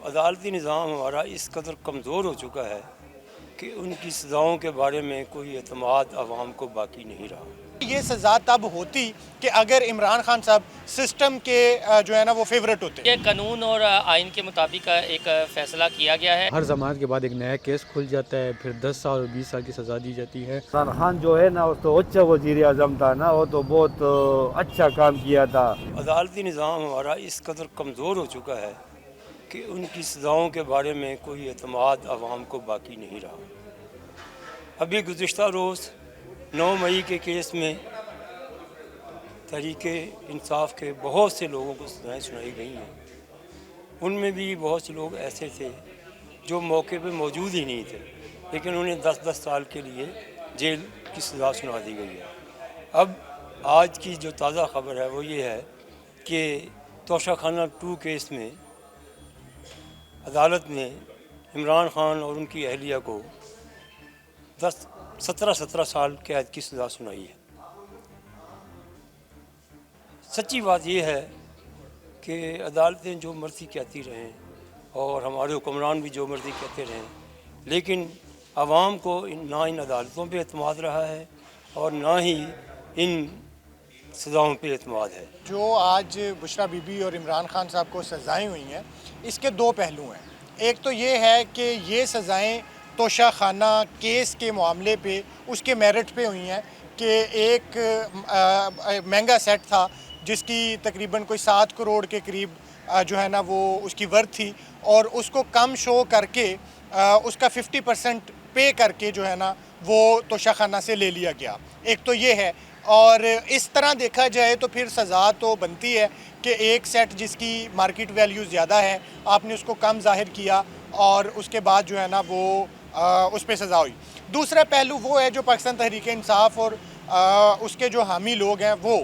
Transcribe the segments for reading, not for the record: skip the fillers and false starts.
عدالتی نظام ہمارا اس قدر کمزور ہو چکا ہے کہ ان کی سزاؤں کے بارے میں کوئی اعتماد عوام کو باقی نہیں رہا۔ یہ سزا تب ہوتی کہ اگر عمران خان صاحب سسٹم کے جو ہے نا وہ فیورٹ ہوتے۔ یہ قانون اور آئین کے مطابق ایک فیصلہ کیا گیا ہے۔ ہر ضمانت کے بعد ایک نیا کیس کھل جاتا ہے، پھر 10 سال اور 20 سال کی سزا دی جاتی ہے۔ عمران خان جو ہے نا وہ تو اچھا وزیر اعظم تھا نا، وہ تو بہت اچھا کام کیا تھا۔ عدالتی نظام ہمارا اس قدر کمزور ہو چکا ہے کہ ان کی سزاؤں کے بارے میں کوئی اعتماد عوام کو باقی نہیں رہا۔ ابھی گزشتہ روز 9 مئی کے کیس میں تحریک انصاف کے بہت سے لوگوں کو سزائیں سنائی گئی ہیں۔ ان میں بھی بہت سے لوگ ایسے تھے جو موقع پہ موجود ہی نہیں تھے، لیکن انہیں 10 سال کے لیے جیل کی سزا سنا دی گئی ہے۔ اب آج کی جو تازہ خبر ہے وہ یہ ہے کہ توشہ خانہ 2 کیس میں عدالت نے عمران خان اور ان کی اہلیہ کو 17 سال قید کی سزا سنائی ہے۔ سچی بات یہ ہے کہ عدالتیں جو مرضی کہتی رہیں اور ہمارے حکمران بھی جو مرضی کہتے رہیں، لیکن عوام کو نہ ان عدالتوں پہ اعتماد رہا ہے اور نہ ہی ان سزاؤں پہ اعتماد ہے۔ جو آج بشریٰ بی بی اور عمران خان صاحب کو سزائیں ہوئی ہیں، اس کے 2 پہلو ہیں۔ ایک تو یہ ہے کہ یہ سزائیں توشہ خانہ کیس کے معاملے پہ اس کے میرٹ پہ ہوئی ہیں کہ ایک مہنگا سیٹ تھا جس کی تقریباً کوئی 7 کروڑ کے قریب جو ہے نا وہ اس کی ورتھ تھی، اور اس کو کم شو کر کے اس کا 50% پے کر کے جو ہے نا وہ توشہ خانہ سے لے لیا گیا۔ ایک تو یہ ہے، اور اس طرح دیکھا جائے تو پھر سزا تو بنتی ہے کہ ایک سیٹ جس کی مارکیٹ ویلیو زیادہ ہے آپ نے اس کو کم ظاہر کیا اور اس کے بعد جو ہے نا وہ اس پہ سزا ہوئی۔ دوسرا پہلو وہ ہے جو پاکستان تحریک انصاف اور اس کے جو حامی لوگ ہیں وہ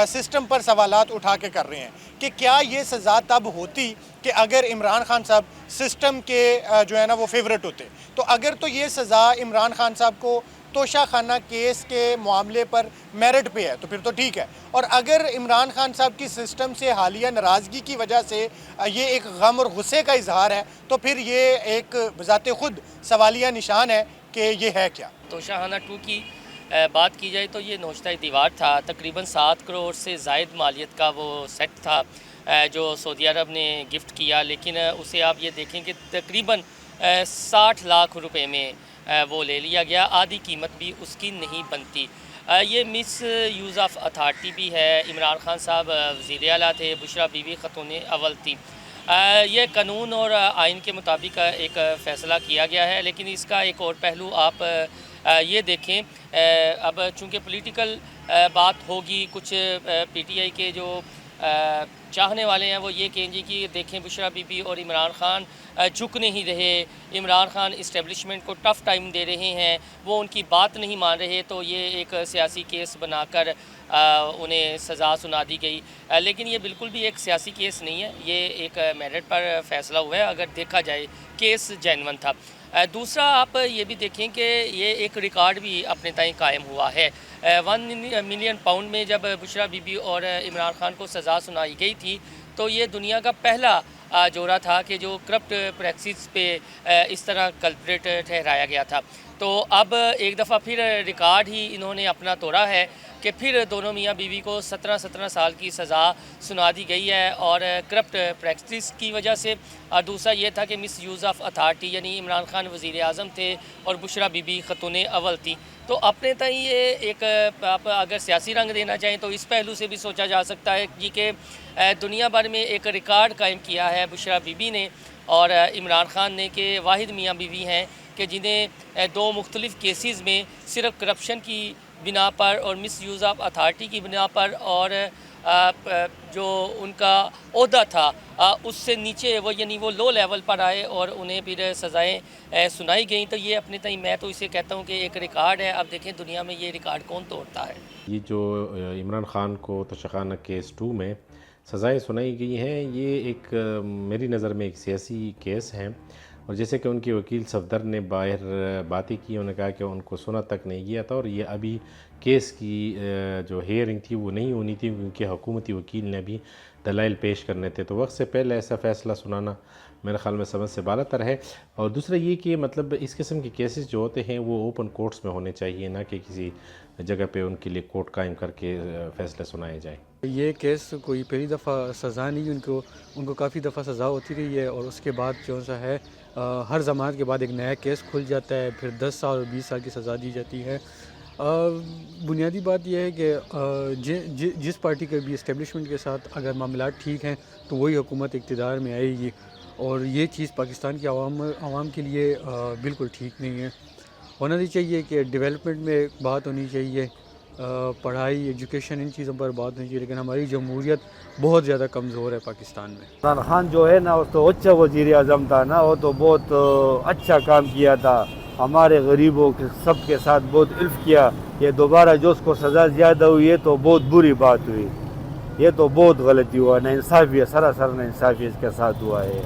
سسٹم پر سوالات اٹھا کے کر رہے ہیں کہ کیا یہ سزا تب ہوتی کہ اگر عمران خان صاحب سسٹم کے جو ہے نا وہ فیورٹ ہوتے۔ تو اگر تو یہ سزا عمران خان صاحب کو توشہ خانہ کیس کے معاملے پر میرٹ پہ ہے تو پھر تو ٹھیک ہے، اور اگر عمران خان صاحب کی سسٹم سے حالیہ ناراضگی کی وجہ سے یہ ایک غم اور غصے کا اظہار ہے تو پھر یہ ایک بذات خود سوالیہ نشان ہے کہ یہ ہے کیا۔ توشہ خانہ 2 کی بات کی جائے تو یہ نوشتہ دیوار تھا، تقریباً 7 کروڑ سے زائد مالیت کا وہ سیٹ تھا جو سعودی عرب نے گفٹ کیا، لیکن اسے آپ یہ دیکھیں کہ تقریباً 60 لاکھ روپے میں وہ لے لیا گیا، آدھی قیمت بھی اس کی نہیں بنتی۔ یہ مس یوز آف اتھارٹی بھی ہے۔ عمران خان صاحب وزیر اعلیٰ تھے، بشریٰ بی بی خاتون اول تھی۔ یہ قانون اور آئین کے مطابق ایک فیصلہ کیا گیا ہے، لیکن اس کا ایک اور پہلو آپ یہ دیکھیں، اب چونکہ پولیٹیکل بات ہوگی، کچھ پی ٹی آئی کے جو چاہنے والے ہیں وہ یہ کہیں گے کہ دیکھیں بشریٰ بی بی اور عمران خان جھک نہیں رہے، عمران خان اسٹیبلشمنٹ کو ٹف ٹائم دے رہے ہیں، وہ ان کی بات نہیں مان رہے، تو یہ ایک سیاسی کیس بنا کر انہیں سزا سنا دی گئی۔ لیکن یہ بالکل بھی ایک سیاسی کیس نہیں ہے، یہ ایک میرٹ پر فیصلہ ہوا ہے، اگر دیکھا جائے کیس جینون تھا۔ دوسرا آپ یہ بھی دیکھیں کہ یہ ایک ریکارڈ بھی اپنے تئیں قائم ہوا ہے۔ 1 ملین پاؤنڈ میں جب بشریٰ بی بی اور عمران خان کو سزا سنائی گئی تھی تو یہ دنیا کا پہلا جورا تھا کہ جو کرپٹ پریکسس پہ اس طرح کلپریٹ ٹھہرایا گیا تھا۔ تو اب ایک دفعہ پھر ریکارڈ ہی انہوں نے اپنا توڑا ہے کہ پھر دونوں میاں بیوی کو 17 سال کی سزا سنا دی گئی ہے، اور کرپٹ پریکٹس کی وجہ سے۔ اور دوسرا یہ تھا کہ مس یوز آف اتھارٹی، یعنی عمران خان وزیر اعظم تھے اور بشریٰ بی بی خاتون اول تھی۔ تو اپنے تئیں یہ ایک، آپ اگر سیاسی رنگ دینا چاہیں تو اس پہلو سے بھی سوچا جا سکتا ہے کہ دنیا بھر میں ایک ریکارڈ قائم کیا ہے بشریٰ بی بی نے اور عمران خان نے کہ واحد میاں بیوی ہیں کہ جنہیں 2 مختلف کیسز میں صرف کرپشن کی بنا پر اور مس یوز آف اتھارٹی کی بنا پر اور جو ان کا عہدہ تھا اس سے نیچے وہ، یعنی وہ لو لیول پر آئے اور انہیں پھر سزائیں سنائی گئیں۔ تو یہ اپنے تئیں میں تو اسے کہتا ہوں کہ ایک ریکارڈ ہے۔ اب دیکھیں دنیا میں یہ ریکارڈ کون توڑتا ہے۔ یہ جو عمران خان کو توشہ خانہ کیس 2 میں سزائیں سنائی گئی ہیں، یہ ایک میری نظر میں ایک سیاسی کیس ہے، اور جیسے کہ ان کے وکیل صفدر نے باہر باتیں کی، انہوں نے کہا کہ ان کو سنا تک نہیں گیا تھا اور یہ ابھی کیس کی جو ہیئرنگ تھی وہ نہیں ہونی تھی کیونکہ حکومتی وکیل نے ابھی دلائل پیش کرنے تھے، تو وقت سے پہلے ایسا فیصلہ سنانا میرے خیال میں سمجھ سے بالا تر ہے. اور دوسرا یہ کہ مطلب اس قسم کے کیسز جو ہوتے ہیں وہ اوپن کورٹس میں ہونے چاہیے، نہ کہ کسی جگہ پہ ان کے لیے کورٹ قائم کر کے فیصلے سنائے جائیں. یہ کیس کوئی پہلی دفعہ سزا نہیں، ان کو کافی دفعہ سزا ہوتی رہی ہے، اور اس کے بعد جو سا ہے ہر ضمانت کے بعد ایک نیا کیس کھل جاتا ہے، پھر 10 سال اور 20 سال کی سزا دی جاتی ہے. بنیادی بات یہ ہے کہ جس پارٹی کے بھی اسٹیبلشمنٹ کے ساتھ اگر معاملات ٹھیک ہیں تو وہی حکومت اقتدار میں آئے گی، اور یہ چیز پاکستان کے عوام کے لیے بالکل ٹھیک نہیں ہے. ہونا نہیں چاہیے کہ ڈیولپمنٹ میں بات ہونی چاہیے، پڑھائی، ایجوکیشن، ان چیزوں پر بات ہونی چاہیے، لیکن ہماری جمہوریت بہت زیادہ کمزور ہے پاکستان میں. عمران خان جو ہے نا وہ تو اچھا وزیر اعظم تھا نا، وہ تو بہت اچھا کام کیا تھا، ہمارے غریبوں کے سب کے ساتھ بہت الف کیا. یہ دوبارہ جو اس کو سزا زیادہ ہوئی ہے تو بہت بری بات ہوئی، یہ تو بہت غلطی ہوا، نا انصافی ہے، سراسر نا انصافی اس کے ساتھ ہوا ہے.